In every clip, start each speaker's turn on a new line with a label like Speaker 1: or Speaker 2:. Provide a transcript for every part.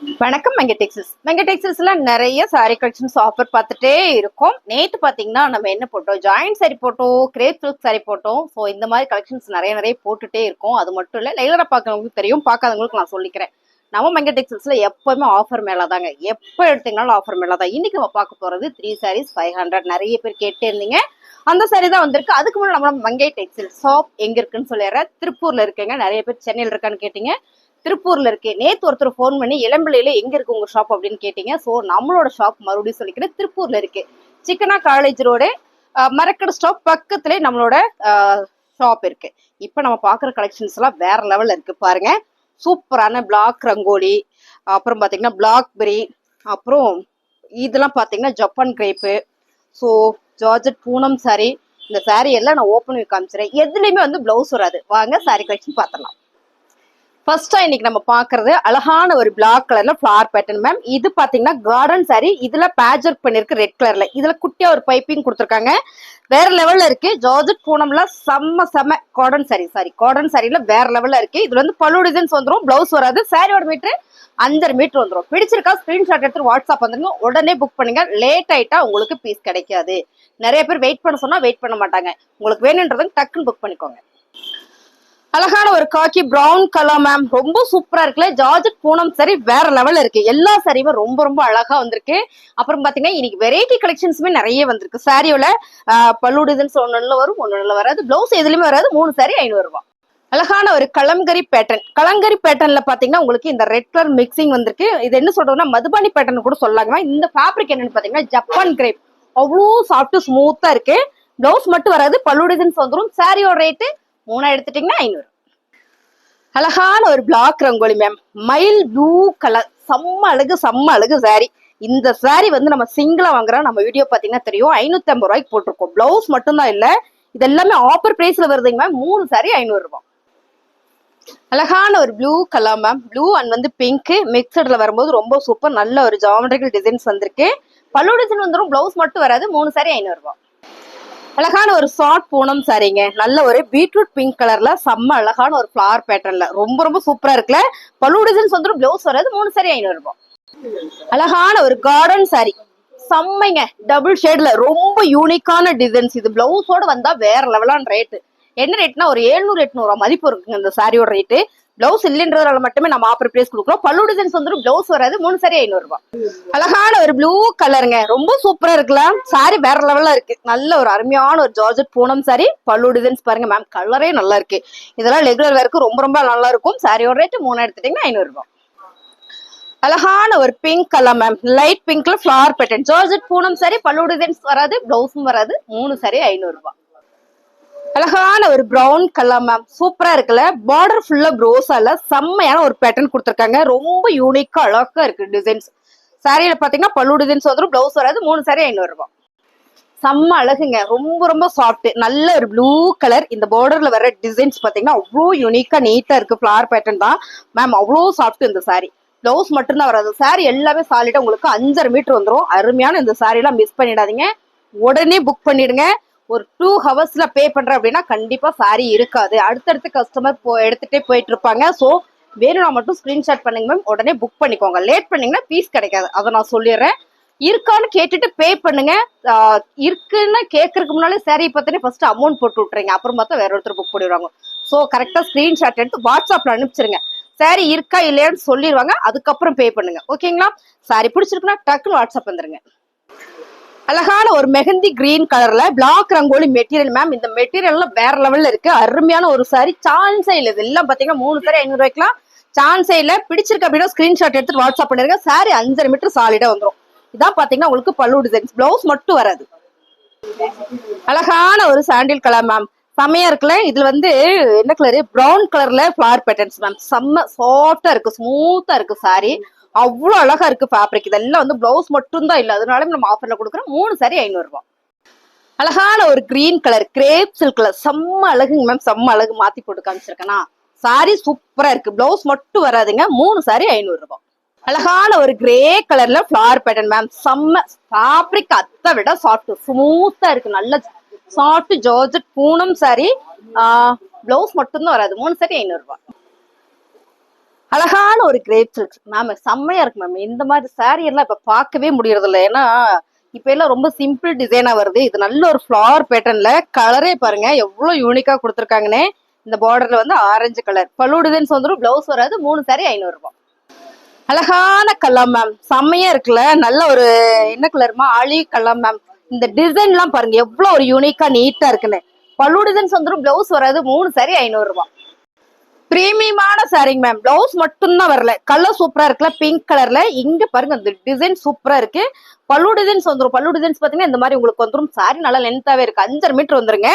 Speaker 1: வணக்கம் மெங்க டெக்ஸ்டைல்ஸ்ல நிறைய sorry collections offer பார்த்துட்டே இருக்கும். நேத்து பாத்தீங்கன்னா நம்ம என்ன போட்டோம், ஜாயிண்ட் சாரி போட்டோம், கிரேப் சில்க் சாரி போட்டோம். ஸோ இந்த மாதிரி கலெக்ஷன்ஸ் நிறைய போட்டுட்டே இருக்கும். அது மட்டும் இல்ல, ரெகுலரா பார்க்கறவங்களுக்கு தெரியும், பார்க்காதவங்களுக்கு நான் சொல்லிக்கிறேன். நம்ம மெங்க டெக்ஸ்டைல்ஸ்ல எப்பவுமே ஆஃபர் மேல தாங்க, எப்போ எடுத்தீங்கனாலும் ஆஃபர் மேல தான். இன்னைக்கு நம்ம பார்க்க போறது 3 sarees 500. நிறைய பேர் கேட்டே இருந்தீங்க, அந்த சாரி தான் வந்திருக்கு. அதுக்கு முன்னாடி நம்ம மங்கை டெக்ஸ்டைல் ஷாப் எங்க இருக்குன்னு சொல்லிடுறேன். திருப்பூர்ல இருக்குங்க. நிறைய பேர் சென்னையில் இருக்கான்னு கேட்டீங்க, திருப்பூர்ல இருக்கு. நேத்து ஒருத்தர் போன் பண்ணி இளம்பிள்ளையில எங்க இருக்கு உங்க ஷாப் அப்படின்னு கேட்டீங்க. சோ நம்மளோட ஷாப் மறுபடியும் சொல்லிக்கிறேன், திருப்பூர்ல இருக்கு. சிக்கனா காலேஜ் ரோடு, மரக்கடை ஸ்டாப் பக்கத்துல நம்மளோட ஷாப் இருக்கு. இப்ப நம்ம பாக்குற கலெக்ஷன்ஸ் எல்லாம் வேற லெவல்ல இருக்கு பாருங்க. சூப்பரான பிளாக் ரங்கோலி, அப்புறம் பாத்தீங்கன்னா பிளாக்பெரி, அப்புறம் இதெல்லாம் பாத்தீங்கன்னா Japan crepe. So georgette poonam sorry. இந்த சாரி எல்லாம் நான் ஓப்பன் பண்ணி காமிச்சிடுறேன். எதுலையுமே வந்து பிளவுஸ் வராது. வாங்க சாரி கலெக்ஷன் பார்த்துடலாம். ஃபர்ஸ்டா இன்னைக்கு நம்ம பாக்குறது அழகான ஒரு பிளாக் கலர்ல ஃபிளவர் பேட்டர்ன் மேம். இது பாத்தீங்கன்னா கார்டன் சாரி. இதுல பேட்ச் ஒர்க் பண்ணிருக்கு ரெட் கலர்ல. இதுல குட்டியா ஒரு பைப்பிங் கொடுத்துருக்காங்க, வேற லெவல்ல இருக்கு. ஜார்ஜட் பூனம்ல செம்ம கார்டன் சாரில வேற லெவல்ல இருக்கு. இதுல வந்து பல்லு டிசைன்ஸ் வந்துடும், பிளவுஸ் வராது. சாரியோட மீட்டர் 5 மீட்டர் வந்துடும். பிடிச்சிருக்கா ஸ்கிரீன்ஷாட் எடுத்து வாட்ஸ்அப் வந்துருங்க, உடனே புக் பண்ணுங்க. லேட் ஆயிட்டா உங்களுக்கு பீஸ் கிடைக்காது. நிறைய பேர் வெயிட் பண்ண சொன்னா வெயிட் பண்ண மாட்டாங்க. உங்களுக்கு வேணும்ன்றது டக்குன்னு புக் பண்ணிக்கோங்க. அழகான ஒரு காக்கி பிரவுன் கலர் மேம், ரொம்ப சூப்பரா இருக்குல்ல. ஜார்ஜட் பூனம் சரி வேற லெவல்ல இருக்கு. எல்லா சாரியுமே ரொம்ப அழகா வந்திருக்கு. அப்புறம் பாத்தீங்கன்னா இன்னைக்கு வெரைட்டி கலெக்ஷன்ஸுமே நிறைய வந்திருக்கு. சாரியோட பல்லு டிசைன்ஸ் ஒண்ணுல வரும், ஒண்ணுல வராது. பிளவுஸ் எதுலயுமே வராது. 3 சாரி 500 ரூபாய். அழகான ஒரு கலம்கரி பேட்டர்ன்ல பாத்தீங்கன்னா உங்களுக்கு இந்த ரெட் கலர் மிக்சிங் வந்திருக்கு. இது என்ன சொல்றதுன்னா மதுபானி பேட்டர்ன் கூட சொல்லாங்க. இந்த ஃபேப்ரிக் என்னன்னு பாத்தீங்கன்னா ஜப்பான் கிரேப். அவ்வளோ சாஃப்ட் ஸ்மூத்தா இருக்கு. பிளவுஸ் மட்டும் வராது, பல்லு டிசைன்ஸ் வந்துடும். சாரியோட ரேட்டு 3 எடுத்துட்டீங்கன்னா 500. அழகான ஒரு black rangoli ma'am, mild blue colour. செம்ம அழகு சாரி. இந்த சாரி வந்து நம்ம சிங்கிளா வாங்குறோம். நம்ம வீடியோ பாத்தீங்கன்னா தெரியும், 550 ரூபாய்க்கு போட்டிருக்கோம். பிளவுஸ் மட்டும்தான் இல்ல, இது எல்லாமே ஆஃபர் பிரைஸ்ல வருதுங்க மேம். 3 சாரி 500 ரூபாய். அழகான ஒரு blue colour ma'am, blue and வந்து பிங்க் மிக்சட்ல வரும்போது ரொம்ப சூப்பர். நல்ல ஒரு ஜாமெட்ரிக்கல் டிசைன்ஸ் வந்திருக்கு. பல்லு டிசைன் வந்துடும், பிளவுஸ் மட்டும் வராது. 3 சாரி 500 ரூபாய். அழகான ஒரு ஷார்ட் பூனம் சாரிங்க, நல்ல ஒரு பீட்ரூட் பிங்க் கலர்ல செம்ம அழகான ஒரு ஃபிளவர் பேட்டர்ன்ல ரொம்ப சூப்பரா இருக்குல்ல. பல்லு டிசைன்ஸ் வந்துடும், பிளவுஸ் வராது. 3 சாரி 500 ரூபாய். அழகான ஒரு கார்டன் சாரி, செம்மைங்க. டபுள் ஷேட்ல ரொம்ப யூனிக்கான டிசைன்ஸ். இது பிளவுஸோட வந்தா வேற லெவலான ரேட்டு. என்ன ரேட்னா ஒரு 700-800 மதிப்பு இருக்குங்க இந்த சாரியோட ரேட்டு. பிளவுஸ் இல்லைன்றதால மட்டுமே நம்ம ஆஃபர் பிரைஸ் கொடுக்குறோம். பல்லு டிசைன்ஸ் வந்துடும், பிளவுஸ் வராது. 3 சாரி 500 ரூபாய். அழகான ஒரு ப்ளூ கலருங்க, ரொம்ப சூப்பரா இருக்குல்ல. சாரி வேற லெவல்ல இருக்கு. நல்ல ஒரு அருமையான ஒரு ஜார்ஜட் பூனம் சாரி. பல்லு டிசைன்ஸ் பாருங்க மேம், கலரே நல்லா இருக்கு. இதெல்லாம் ரெகுலர் வேருக்கு ரொம்ப நல்லா இருக்கும். சாரியோட ரேட்டு 3 எடுத்துட்டீங்கன்னா 500 ரூபாய். அழகான ஒரு பிங்க் கலர் மேம், லைட் பிங்க்ல flower pattern. Georgette poonam sari, பல்லு டிசைன்ஸ் வராது, பிளவுஸும் வராது. 3 சாரி 500 ரூபாய். அழகான ஒரு பிரவுன் கலர் மேம், சூப்பரா இருக்குல்ல. பார்டர் ஃபுல்லா ப்ரோஸால செம்மையான ஒரு பேட்டர்ன் கொடுத்துருக்காங்க. ரொம்ப யூனிக்கா அழகா இருக்கு டிசைன்ஸ். சாரியில பாத்தீங்கன்னா பல்லு டிசைன்ஸ் வந்துடும், பிளவுஸ் வராது. 3 சாரி 500 ரூபாய். செம்ம அழகுங்க, ரொம்ப சாஃப்ட். நல்ல ஒரு ப்ளூ கலர். இந்த பார்டர்ல வர டிசைன்ஸ் பாத்தீங்கன்னா அவ்வளோ யூனிக்கா நீட்டா இருக்கு. ஃபிளவர் பேட்டர்ன் தான் மேம், அவ்வளோ சாஃப்ட் இந்த சாரி. பிளவுஸ் மட்டும்தான் வராது. சாரி எல்லாமே சாலிடா உங்களுக்கு 5.5 மீட்டர் வந்துடும். அருமையான இந்த சாரி எல்லாம் மிஸ் பண்ணிடாதீங்க, உடனே புக் பண்ணிடுங்க. ஒரு 2 ஹவர்ஸ்ல பே பண்றேன் அப்படின்னா கண்டிப்பா சாரி இருக்காது. அடுத்தடுத்து கஸ்டமர் எடுத்துட்டே போயிட்டு இருப்பாங்க. சோ வேணும்னா மட்டும் ஸ்கிரீன்ஷாட் பண்ணுங்க மேம், உடனே புக் பண்ணிக்கோங்க. லேட் பண்ணீங்கன்னா பீஸ் கிடைக்காது, அதை நான் சொல்லிடுறேன். இருக்கான்னு கேட்டுட்டு பே பண்ணுங்க. இருக்குன்னு கேட்கறதுக்கு முன்னாலே சாரி பத்தினே ஃபர்ஸ்ட் அமௌண்ட் போட்டு விட்டுறீங்க, அப்புறம் பார்த்தா வேற ஒருத்தர் புக் பண்ணிடுவாங்க. ஸோ கரெக்டா ஸ்கிரீன்ஷாட் எடுத்து வாட்ஸ்அப்ல அனுப்பிச்சிருங்க. சாரி இருக்கா இல்லையான்னு சொல்லிடுவாங்க, அதுக்கப்புறம் பே பண்ணுங்க. ஓகேங்களா? சாரி பிடிச்சிருக்குன்னா டக்குன்னு வாட்ஸ்அப் வந்துருங்க. அழகான ஒரு மெஹந்தி கிரீன் கலர்ல பிளாக் ரங்கோலி மெட்டீரியல் மேம். இந்த மெட்டீரியல் வேற லெவல்ல இருக்கு. அருமையான ஒரு சாரி. சான்ஸே இல்லை. இது எல்லாம் பாத்தீங்கன்னா 3 சாரி 500 ரூபாய்க்குலாம் சான்ஸே இல்லை. பிடிச்சிருக்கு அப்படின்னா ஸ்கிரீன்ஷாட் எடுத்துட்டு வாட்ஸ்அப் பண்ணிருங்க. சாரி 5.5 மீட்டர் சாலிடா வந்துடும். இதான் பாத்தீங்கன்னா உங்களுக்கு பல்லு டிசைன்ஸ், பிளவுஸ் மட்டும் வராது. அழகான ஒரு சாண்டில் கலர் மேம், செமையா இருக்குல்ல. இதுல வந்து என்ன கலரு, பிரவுன் கலர்ல ஃபிளவர் பேட்டர்ன்ஸ் மேம். செம்ம சாஃப்டா இருக்கு, ஸ்மூத்தா இருக்கு சாரி. அவ்வளவு அழகா இருக்கு ஃபேப்ரிக். இதெல்லாம் வந்து பிளவுஸ் மட்டும் தான் இல்ல, அதனால நம்ம ஆஃபர்ல கொடுக்குறோம். 3 சாரி 500 ரூபாய். அழகான ஒரு green colour grape silk colour, செம்ம அழகுங்க மேம், செம்ம அழகு. மாத்தி போட்டு காமிச்சிருக்கேனா. சாரி சூப்பரா இருக்கு, பிளவுஸ் மட்டும் வராதுங்க. 3 சாரி 500 ரூபாய். அழகான ஒரு கிரே கலர்ல ஃபிளவர் பேட்டர்ன் மேம், செம்ம ஃபேப்ரிக். அதை விட சாஃப்ட் ஸ்மூத்தா இருக்கு. நல்ல soft georgette poonam sorry. Blouse மட்டும் தான் வராது. 3 சாரி 500 ரூபாய். அழகான ஒரு கிரேப் சில்க் மேம், செம்மையா இருக்கு மேம். இந்த மாதிரி சாரீ எல்லாம் இப்ப பார்க்கவே முடியறது இல்லை. ஏன்னா இப்ப எல்லாம் ரொம்ப சிம்பிள் டிசைனா வருது. இது நல்ல ஒரு ஃபிளவர் பேட்டர்ன்ல கலரே பாருங்க எவ்வளவு யூனிக்கா கொடுத்துருக்காங்கன்னு. இந்த பார்டர்ல வந்து ஆரஞ்சு கலர் பல்லு டிசைன்ஸ் வந்துடும். பிளவுஸ் வராது. 3 சாரி 500 ரூபாய். அழகான கலர் மேம், செம்மையா இருக்குல்ல. நல்ல ஒரு என்ன கலர்மா, ஆலி கலர் மேம். இந்த டிசைன் எல்லாம் பாருங்க எவ்வளவு ஒரு யூனிக்கா நீட்டா இருக்குன்னு. பல்லு டிசைன்ஸ் வந்துடும். பிளவுஸ் வராது. 3 சாரி 500 ரூபாய். பிரீமியமான சாரிங்க மேம். பிளவுஸ் மட்டும் தான் வரல. கலர் சூப்பரா இருக்குல்ல, பிங்க் கலர்ல. இங்க பாருங்க இந்த டிசைன் சூப்பரா இருக்கு. பல்லு டிசைன்ஸ் வந்துடும். பல்லு டிசைன்ஸ் பாத்தீங்கன்னா இந்த மாதிரி உங்களுக்கு வந்துடும். சாரி நல்லா லென்த்தாவே இருக்கு. 5.5 மீட்டர் வந்துருங்க.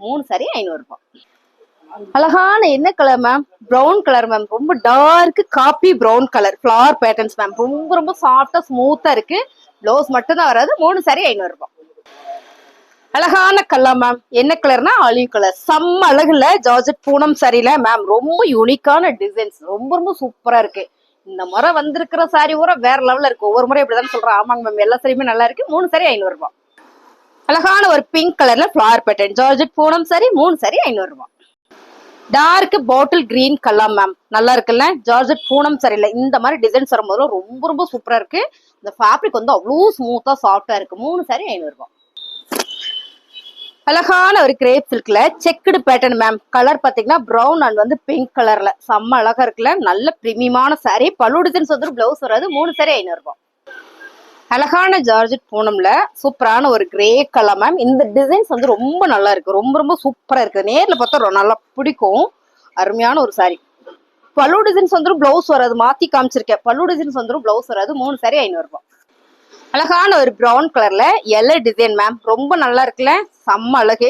Speaker 1: 3 சாரி 500 ரூபாய். அழகான என்ன colour ma'am, brown colour ma'am. ரொம்ப dark coffee brown colour flower patterns ma'am. ரொம்ப ரொம்ப சாஃப்டா ஸ்மூத்தா இருக்கு. பிளவுஸ் மட்டும் தான் வராது. 3 சாரி 500 ரூபாய். அழகான கலர் மேம். என்ன கலர்னா ஆலிவ் கலர். செம்ம அழகுல ஜார்ஜெட் பூனம் சாரில மேம். ரொம்ப யூனிக்கான டிசைன்ஸ். ரொம்ப ரொம்ப சூப்பரா இருக்கு. இந்த முறை வந்திருக்கிற சாரி பூரா வேற லெவல்ல இருக்கு. ஒவ்வொரு முறை இப்படிதான் சொல்றேன். ஆமாங்க மேம், எல்லா சாரியுமே நல்லா இருக்கு. 3 சாரி 500 ரூபாய். அழகான ஒரு பிங்க் கலர்ல flower pattern georgette Poonam sari. 3 sari 500 ரூபாய். Dark bottle green colour ma'am. நல்லா இருக்குல்ல. ஜார்ஜெட் பூனம் சாரில இந்த மாதிரி டிசைன்ஸ் வரும்போது ரொம்ப ரொம்ப சூப்பரா இருக்கு. இந்த ஃபேப்ரிக் வந்து அவ்வளவு ஸ்மூத்தா சாஃப்டா இருக்கு. 3 சாரி 500 ரூபாய். அழகான ஒரு கிரேப் சில்க்ல செக்குடு பேட்டர்ன் மேம். கலர் பாத்தீங்கன்னா பிரவுன் அண்ட் வந்து பிங்க் கலர்ல செம்ம அழகா இருக்குல்ல. நல்ல பிரீமியமான சாரி. பல்லு டிசைன்ஸ் வந்து பிளவுஸ் வராது. 3 சாரி 500 ரூபாய். அழகான ஜார்ஜெட் பூனம்ல சூப்பரான ஒரு கிரே கலர் மேம். இந்த டிசைன்ஸ் வந்து ரொம்ப நல்லா இருக்கு. ரொம்ப ரொம்ப சூப்பரா இருக்கு. நேர்ல பார்த்தா நல்லா பிடிக்கும். அருமையான ஒரு சாரி. பல்லு டிசைன்ஸ் வந்துடும். பிளவுஸ் வராது. மாத்தி காமிச்சிருக்கேன். பல்லு டிசைன்ஸ் வந்துடும். பிளவுஸ் வராது. 3 சாரி 500 ரூபாய். அழகான ஒரு பிரவுன் கலர்ல எல்லோ டிசைன் மேம். ரொம்ப நல்லா இருக்குல்ல. செம்ம அழகு.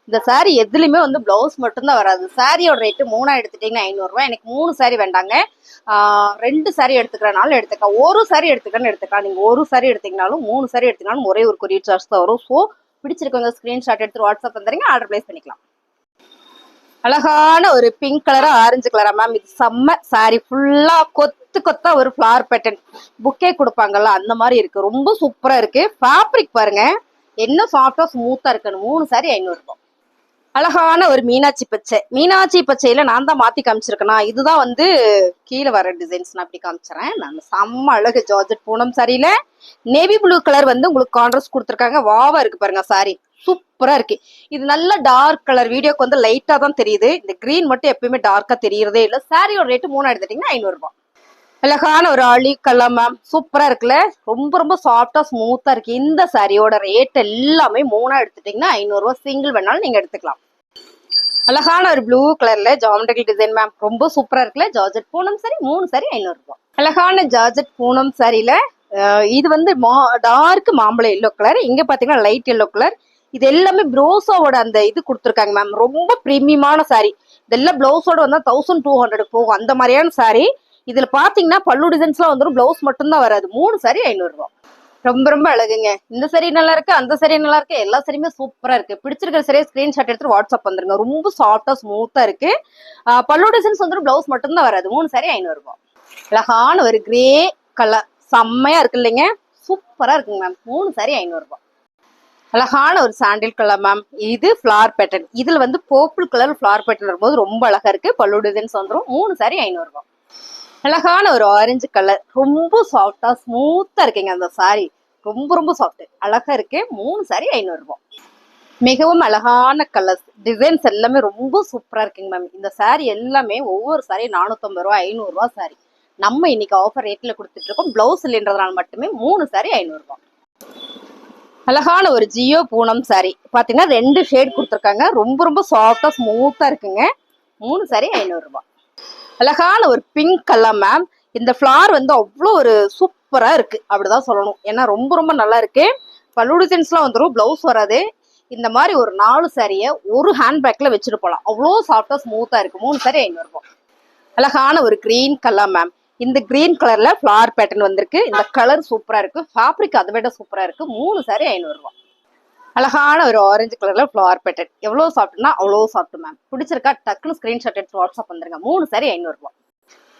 Speaker 1: இந்த சாரி எதுலயுமே வந்து பிளவுஸ் மட்டும்தான் வராது. சாரியோட ரேட்டு 3 எடுத்துட்டீங்கன்னா 500 ரூபாய். எனக்கு 3 சாரி வேண்டாங்க. 2 சாரி எடுத்துக்கிறனாலும் எடுத்துக்கலாம். ஒரு சாரி எடுத்துக்கன்னு எடுத்துக்கலாம். நீங்க ஒரு சாரி எடுத்தீங்கனாலும் 3 சாரி எடுத்தீங்கனாலும் ஒரே ஒரு கொரியர் சார்ஜ் தான் வரும். ஸோ பிடிச்சிருக்கவங்க ஸ்கிரீன்ஷாட் எடுத்து வாட்ஸ்அப் வந்துடுங்க. ஆர்டர் பிளேஸ் பண்ணிக்கலாம். அழகான ஒரு பிங்க் கலரா ஆரஞ்சு கலரா மேம். இது செம்ம சாரி. ஃபுல்லா கொத்து கொத்தா ஒரு ஃபிளவர் பேட்டர்ன் புக்கே கொடுப்பாங்கல்ல அந்த மாதிரி இருக்கு. ரொம்ப சூப்பரா இருக்கு. ஃபேப்ரிக் பாருங்க என்ன சாஃப்டா ஸ்மூத்தா இருக்குன்னு. 3 சாரி 500 ரூபாய். அழகான ஒரு மீனாட்சி பச்சை. மீனாட்சி பச்சையில நான் தான் மாத்தி காமிச்சிருக்கேனா. இதுதான் வந்து கீழே வர டிசைன்ஸ். நான் அப்படி காமிச்சிடறேன். நான் செம்ம அழகு ஜார்ஜெட் பூனம் சாரியில நேவி ப்ளூ கலர் வந்து உங்களுக்கு கான்ட்ராஸ்ட் கொடுத்துருக்காங்க. வாவா இருக்கு பாருங்க சாரி. சூப்பரா இருக்கு. இது நல்ல டார்க் கலர். வீடியோக்கு வந்து லைட்டா தான் தெரியுது. இந்த கிரீன் மட்டும் எப்பயுமே டார்க்கா தெரியறதே இல்ல. சாரியோட ரேட்டு 3 எடுத்துட்டீங்கன்னா 500 ரூபாய். அழகான ஒரு ஆலிவ் கலர் மேம். சூப்பரா இருக்குல்ல. ரொம்ப ரொம்ப சாஃப்டா ஸ்மூத்தா இருக்கு. இந்த சாரியோட ரேட் எல்லாமே 3 எடுத்துட்டீங்கன்னா 500 ரூபாய். சிங்கிள் வேணாலும் நீங்க எடுத்துக்கலாம். அழகான ஒரு ப்ளூ கலர்ல ஜாமெட்ரிக்கல் டிசைன் மேம். ரொம்ப சூப்பரா இருக்குல்ல. ஜார்ஜெட் பூனம் சாரி. 3 சாரி 500 ரூபாய். அழகான ஜார்ஜெட் பூனம் சாரில இது வந்து டார்க் மாம்பழ எல்லோ கலர். இங்க பாத்தீங்கன்னா லைட் எல்லோ கலர். இது எல்லாமே ப்ரோஸோட அந்த இது கொடுத்துருக்காங்க மேம். ரொம்ப பிரீமியமான சாரி. இதெல்லாம் பிளவுஸோட வந்தா 1200 போகும். அந்த மாதிரியான சாரி. இதுல பாத்தீங்கன்னா பல்லு டிசைன்ஸ் எல்லாம் வந்துடும். பிளவுஸ் மட்டும் தான் வராது. 3 சாரி 500 ரூபாய். ரொம்ப ரொம்ப அழகுங்க. இந்த சாரி நல்லா இருக்கு. அந்த சாரி நல்லா இருக்கு. எல்லா சாரியுமே சூப்பரா இருக்கு. பிடிச்சிருக்கிற சரியா ஸ்கிரீன்ஷாட் எடுத்து வாட்ஸ்அப் வந்துருங்க. ரொம்ப சாஃப்டா ஸ்மூத்தா இருக்கு. பல்லு டிசைன்ஸ் வந்துடும். பிளவுஸ் மட்டும் தான் வராது. 3 சாரி 500 ரூபாய். அழகான ஒரு கிரே கலர் செம்மையா இருக்கு இல்லைங்க. சூப்பரா இருக்குங்க மேம். 3 சாரி 500 ரூபாய். அழகான ஒரு சாண்டில் கலர் மேம். இது ஃபிளவர் பேட்டர்ன். இதுல வந்து பர்பிள் கலர் ஃபிளவர் பேட்டர்ன் வரும்போது ரொம்ப அழகா இருக்கு. பல்லு டிசைன்ஸ் வந்துடும். 3 சாரி 500 ரூபாய். அழகான ஒரு ஆரஞ்சு கலர். ரொம்ப சாஃப்டா ஸ்மூத்தா இருக்குங்க அந்த சாரி. ரொம்ப ரொம்ப சாஃப்ட் அழகா இருக்கு. 3 சாரி 500 ரூபாய். மிகவும் அழகான கலர்ஸ். டிசைன்ஸ் எல்லாமே ரொம்ப சூப்பரா இருக்குங்க மேம். இந்த சாரி எல்லாமே ஒவ்வொரு சாரி 450 ரூபாய் 500 ரூபாய் சாரி. நம்ம இன்னைக்கு ஆஃபர் ரேட்ல கொடுத்துட்டு இருக்கோம். பிளவுஸ் இல்லைன்றதுனால மட்டுமே 3 சாரி 500 ரூபாய். அழகான ஒரு ஜியோ பூனம் சாரி. பாத்தீங்கன்னா 2 ஷேட் கொடுத்துருக்காங்க. ரொம்ப ரொம்ப சாஃப்டா ஸ்மூத்தா இருக்குங்க. 3 சாரி 500 ரூபாய். அழகான ஒரு பிங்க் கலர் மேம். இந்த ஃபிளவர் வந்து அவ்வளோ ஒரு சூப்பரா இருக்கு. அப்படிதான் சொல்லணும். ஏன்னா ரொம்ப ரொம்ப நல்லா இருக்கு. பல்லு டிசைன்ஸ்லாம் வந்துடும். பிளவுஸ் வராது. இந்த மாதிரி ஒரு 4 சாரிய ஒரு ஹேண்ட் பேக்ல வச்சுட்டு போகலாம். அவ்வளோ சாஃப்டா ஸ்மூத்தா இருக்கு. 3 சாரி 500 ரூபாய். அழகான ஒரு கிரீன் கலர் மேம். இந்த கிரீன் கலர்ல ஃபிளவர் பேட்டர்ன் வந்திருக்கு. இந்த கலர் சூப்பரா இருக்கு. ஃபேப்ரிக் அதை விட சூப்பரா இருக்கு. 3 சாரி 500 ரூபாய். அழகான ஒரு ஆரஞ்சு கலர்ல ஃபிளவர் பேட்டர்ன். எவ்வளவு சாப்பிட்டுனா அவ்வளோ சாப்பிட்டு மேம். பிடிச்சிருக்கா டக்குன்னு ஸ்கிரீன்ஷாட் எடுத்து வாட்ஸ்அப் வந்துருங்க. 3 சாரி 500 ரூபாய்.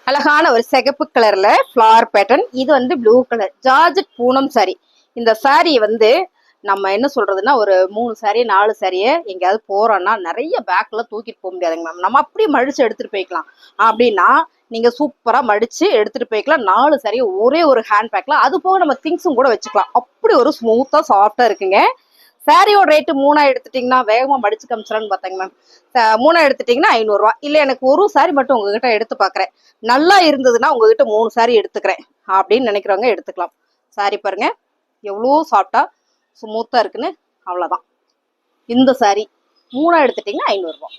Speaker 1: அழகான ஒரு சிகப்பு கலர்ல ஃபிளவர் பேட்டர்ன். இது வந்து blue colour georgette Poonam sorry. இந்த சாரி வந்து நம்ம என்ன சொல்றதுன்னா ஒரு 3 சாரி 4 சாரியை எங்கேயாவது போறோம்னா நிறைய பேக்ல தூக்கிட்டு போக முடியாதுங்க மேம். நம்ம அப்படியே மடிச்சு எடுத்துட்டு போய்க்கலாம். அப்படின்னா நீங்க சூப்பரா மடிச்சு எடுத்துட்டு போய்க்கலாம். 4 சாரி ஒரே ஒரு ஹேண்ட் பேக்ல, அது போக நம்ம திங்ஸும் கூட வச்சுக்கலாம். அப்படி ஒரு ஸ்மூத்தா சாஃப்டா இருக்குங்க. சாரியோட ரேட்டு 3 எடுத்துட்டீங்கன்னா வேகமா மடிச்சு காமிச்சலான்னு பார்த்தாங்க மேம். 3 எடுத்துட்டீங்கன்னா 500 ரூபா. இல்ல எனக்கு ஒரு சாரி மட்டும் உங்ககிட்ட எடுத்து பாக்குறேன், நல்லா இருந்ததுன்னா உங்ககிட்ட 3 சாரி எடுத்துக்கிறேன் அப்படின்னு நினைக்கிறவங்க எடுத்துக்கலாம். சாரி பாருங்க எவ்வளோ சாஃப்டா ஸ்மூத்தா இருக்குன்னு. அவ்வளவுதான். இந்த சாரி 3 எடுத்துட்டீங்கன்னா 500 ரூபா.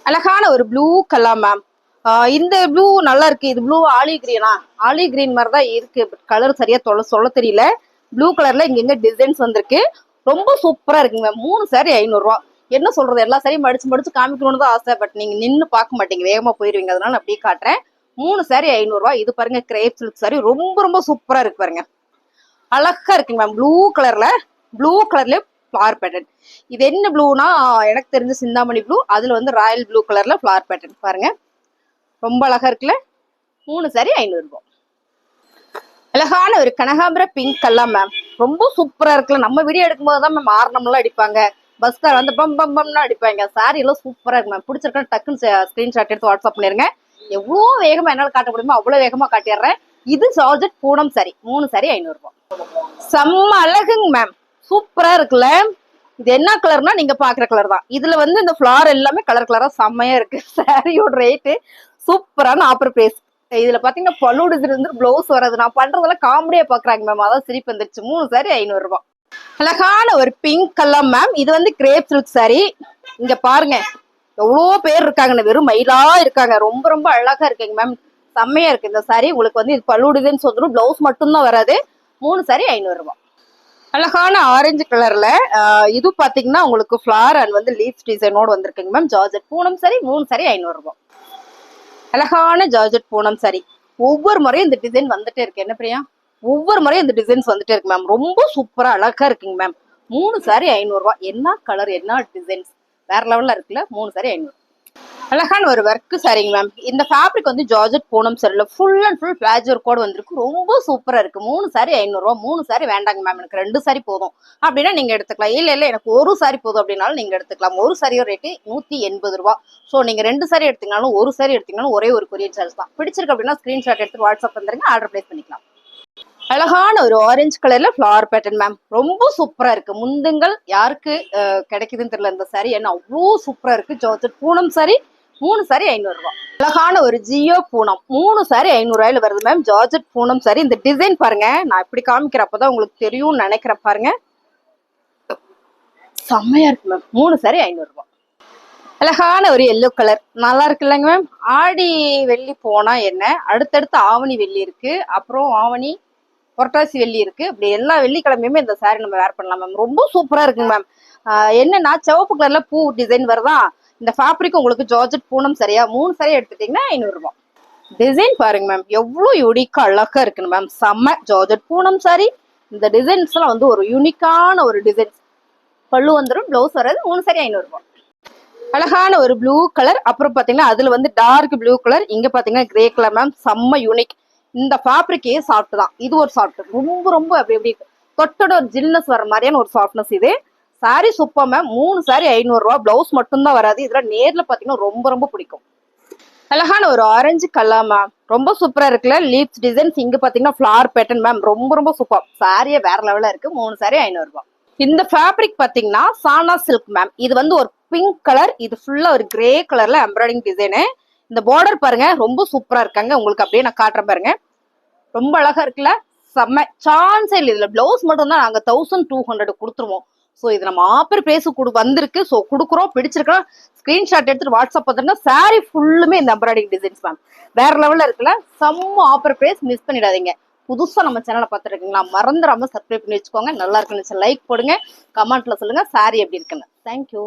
Speaker 1: அழகான ஒரு ப்ளூ கலர் மேம். இந்த ப்ளூ நல்லா இருக்கு. இது ப்ளூ ஆலிவ் கிரீனா? ஆலிவ் கிரீன் மாதிரி தான் இருக்கு, பட் கலர் சரியா சொல்ல தெரியல. ப்ளூ கலர்ல இங்க டிசைன்ஸ் வந்திருக்கு. ரொம்ப சூப்பரா இருக்குங்க. 3 சாரி 500 ரூபா. என்ன சொல்றது, எல்லா சாரியும் மடிச்சு காமிக்கணும்னு தான் ஆசை, பட் நீங்க நின்று பார்க்க மாட்டீங்க, வேகமா போயிருவீங்க. அதனால அப்படியே காட்டுறேன். 3 சாரி 500 ரூபா. இது பாருங்க கிரேப் சில்க் சாரி, ரொம்ப ரொம்ப சூப்பரா இருக்கு பாருங்க. அழகா இருக்குங்க மேம். ப்ளூ கலர்ல ஃபிளவர் பேட்டர்ன். இது என்ன ப்ளூனா, எனக்கு தெரிஞ்ச சிந்தாமணி ப்ளூ, அதுல வந்து ராயல் ப்ளூ கலர்ல ஃபிளவர் பேட்டர்ன் பாருங்க. ரொம்ப அழகா இருக்குல்ல. 3 சாரி 500 ரூபாய். அழகான ஒரு கனகாம்பர பிங்க் கலர் மேம். ரொம்ப சூப்பரா இருக்குல்ல. நம்ம வீடியோ எடுக்கும்போது தான் மேம் ஆர்னம்லாம் அடிப்பாங்க, பஸ்கார் வந்து பம் பம் பம்னு அடிப்பாங்க. சாரி எல்லாம் சூப்பரா இருக்கு மேம். பிடிச்சிருக்கா டக்குன்னு ஸ்கிரீன்ஷாட் எடுத்து வாட்ஸ்அப் பண்ணிருங்க. எவ்வளோ வேகமா என்னால காட்ட முடியுமோ அவ்வளவு வேகமா காட்டிடுறேன். இது ஜார்ஜெட் பூனம் சாரி. 3 சாரி 500 ரூபாய். செம்ம அழகுங்க மேம். சூப்பரா இருக்குல்ல. இது என்ன கலர்னா நீங்க பாக்குற கலர் தான். இதுல வந்து இந்த ஃபிளார் எல்லாமே கலர் கலரா செம்மையா இருக்கு. சாரியோட ரேட்டு சூப்பரான ஆஃபர் பிரைஸ். இதுல பாத்தீங்கன்னா பல்லு டிசைன் இருந்து பிளவுஸ் வர்றது, நான் பண்றதெல்லாம் காமெடியா பாக்குறாங்க மேம். அதான் சிரிப்பு வந்துருச்சு. 3 சாரி 500 ரூபாய். அழகான ஒரு பிங்க் கலர் மேம். இது வந்து கிரேப் சில்க் சாரி. இங்க பாருங்க எவ்வளோ பேர் இருக்காங்க, வெறும் மயிலா இருக்காங்க. ரொம்ப ரொம்ப அழகா இருக்குங்க மேம். செம்மையா இருக்கு இந்த சாரி. உங்களுக்கு வந்து இது பல்லு டிசைன் வந்துடும், பிளவுஸ் மட்டும்தான் வராது. 3 சாரி 500 ரூபாய். அழகான ஆரஞ்சு கலர்ல இது பாத்தீங்கன்னா உங்களுக்கு ஃபிளார் அண்ட் வந்து லீஃப் டிசைனோட வந்திருக்குங்க மேம். ஜார்ஜெட் பூனம் சாரி. 3 சாரி 500 ரூபாய். அழகான ஜார்ஜெட் பூனம் சாரி. ஒவ்வொரு முறையும் இந்த டிசைன் வந்துட்டே இருக்கு. என்ன பிரியா, ஒவ்வொரு முறையும் இந்த டிசைன்ஸ் வந்துட்டே இருக்கு மேம். ரொம்ப சூப்பரா அழகா இருக்குங்க மேம். 3 சாரி 500 ரூபாய். என்ன கலர், என்ன டிசைன்ஸ், வேற லெவல்ல இருக்குல்ல. 3 சாரி 500. அழகான ஒரு ஒர்க் சாரிங்க மேம். இந்த ஃபேப்ரிக் வந்து ஜார்ஜெட் பூனம் சாரில ஃபுல் அண்ட் ஃபுல் பிளாஜ் ஒர்க்கோட வந்திருக்கு. ரொம்ப சூப்பரா இருக்கு. 3 சாரி 500 ரூபாய். 3 சாரி வேண்டாங்க மேம், எனக்கு 2 சாரி போதும் அப்படின்னா நீங்க எடுத்துக்கலாம். இல்ல எனக்கு ஒரு சாரி போதும் அப்படின்னாலும் நீங்க எடுத்துக்கலாம். ஒரு சாரியோட ரேட்டு 180 ரூபாய். ஸோ நீங்க 2 சாரி எடுத்தீங்கனாலும் ஒரு சாரி எடுத்தீங்கனாலும் ஒரே ஒரு கொரியர் சார்ஜ் தான். பிடிச்சிருக்கு அப்படின்னா ஸ்கிரீன்ஷாட் எடுத்து வாட்ஸ்அப் வந்துருங்க, ஆர்டர் பிளேஸ் பண்ணிக்கலாம். அழகான ஒரு ஆரஞ்சு கலர்ல ஃபிளவர் பேட்டர்ன் மேம். ரொம்ப சூப்பரா இருக்கு. முந்துங்கள் யாருக்கு கிடைக்குதுன்னு தெரியல இந்த சாரி, ஏன்னா அவ்வளோ சூப்பரா இருக்கு. ஜார்ஜெட் பூனம் சாரி. 3 சாரி 500 ரூபாய். அழகான ஒரு ஜியோ பூனம். 3 சாரி 500 ரூபாயில வருது மேம். Georgette Poonam sorry. இந்த டிசைன் பாருங்க, நான் இப்படி காமிக்கிறப்பதான் உங்களுக்கு தெரியும் நினைக்கிறேன். பாருங்க செம்மையா இருக்கு மேம். 3 சாரி 500 ரூபாய். அழகான ஒரு எல்லோ கலர் நல்லா இருக்கு இல்லைங்க மேம். ஆடி வெள்ளி போனா என்ன, அடுத்தடுத்து ஆவணி வெள்ளி இருக்கு, அப்புறம் ஆவணி புரட்டாசி வெள்ளி இருக்கு. அப்படி எல்லா வெள்ளிக்கிழமையுமே இந்த சாரி நம்ம வேர் பண்ணலாம் மேம். ரொம்ப சூப்பரா இருக்குங்க மேம். என்னன்னா சிவப்பு கலர்ல பூ டிசைன் வருதா. இந்த ஃபேப்ரிக் உங்களுக்கு ஜார்ஜெட் பூனம் சரியா. 3 சாரி எடுத்துட்டீங்கன்னா 500 ரூபாய். டிசைன் பாருங்க மேம், எவ்வளவு யூனிக்கா அழகா இருக்குன்னு மேம். செம்ம ஜார்ஜெட் பூனம் சாரி. இந்த டிசைன்ஸ் எல்லாம் வந்து ஒரு யூனிக்கான ஒரு டிசைன்ஸ். பல்லு வந்துடும், பிளவுஸ் வராது. 3 சாரி 500 ரூபாய். அழகான ஒரு ப்ளூ கலர். அப்புறம் பாத்தீங்கன்னா அதுல வந்து டார்க் ப்ளூ கலர். இங்க பாத்தீங்கன்னா கிரே கலர் மேம். செம்ம யூனிக். இந்த ஃபேப்ரிக்கே சாஃப்ட் தான். இது ஒரு சாஃப்ட், ரொம்ப ரொம்ப அப்படி எப்படி தொட்டோட ஒரு ஜில்னஸ் வர மாதிரியான ஒரு சாஃப்ட்னஸ் இது. Sorry super ma'am. 3 சாரி 500 ரூபாய். பிளவுஸ் மட்டும் தான் வராது. இதுல நேர்ல பாத்தீங்கன்னா ரொம்ப ரொம்ப பிடிக்கும். அழகான ஒரு ஆரஞ்சு கலர் மேம். ரொம்ப சூப்பரா இருக்குல்ல. Leaps designs. இங்க பாத்தீங்கன்னா ஃபிளவர் பேட்டர்ன் மேம். ரொம்ப ரொம்ப சூப்பர். சாரியே வேற லெவல்ல இருக்கு. 3 சாரி 500 ரூபாய். இந்த ஃபேப்ரிக் பாத்தீங்கன்னா சானா சில்க் மேம். இது வந்து ஒரு பிங்க் கலர். இது ஃபுல்லா ஒரு கிரே கலர்ல எம்ப்ராய்டிங் டிசைனு. இந்த பார்டர் பாருங்க ரொம்ப சூப்பரா இருக்காங்க. உங்களுக்கு அப்படியே நான் காட்டுறேன் பாருங்க. ரொம்ப அழகா இருக்குல்ல. செம்ம சான்ஸே இல்லை. இதுல பிளவுஸ் மட்டும் தான் நாங்க 1200 கொடுத்துருவோம். ஸோ இது நம்ம ஆப்பர் பிரைஸ் வந்திருக்கு. ஸோ கொடுக்குறோம். பிடிச்சிருக்கா ஸ்கிரீன்ஷாட் எடுத்துட்டு வாட்ஸ்அப் வந்துருங்க. சாரி ஃபுல்லுமே இந்த எம்ப்ராய்டிங் டிசைன்ஸ் மேம். வேற லெவல்ல இருக்குல்ல. செம்ம ஆப்பர் பிரைஸ், மிஸ் பண்ணிடாதீங்க. புதுசா நம்ம சேனலை பார்த்துருக்கீங்களா, மறந்துடாம சப்ஸ்கிரைப் பண்ணி வச்சுக்கோங்க. நல்லா இருக்குன்னு லைக் போடுங்க, கமெண்ட்ல சொல்லுங்க சாரி எப்படி இருக்குன்னு. தேங்க்யூ.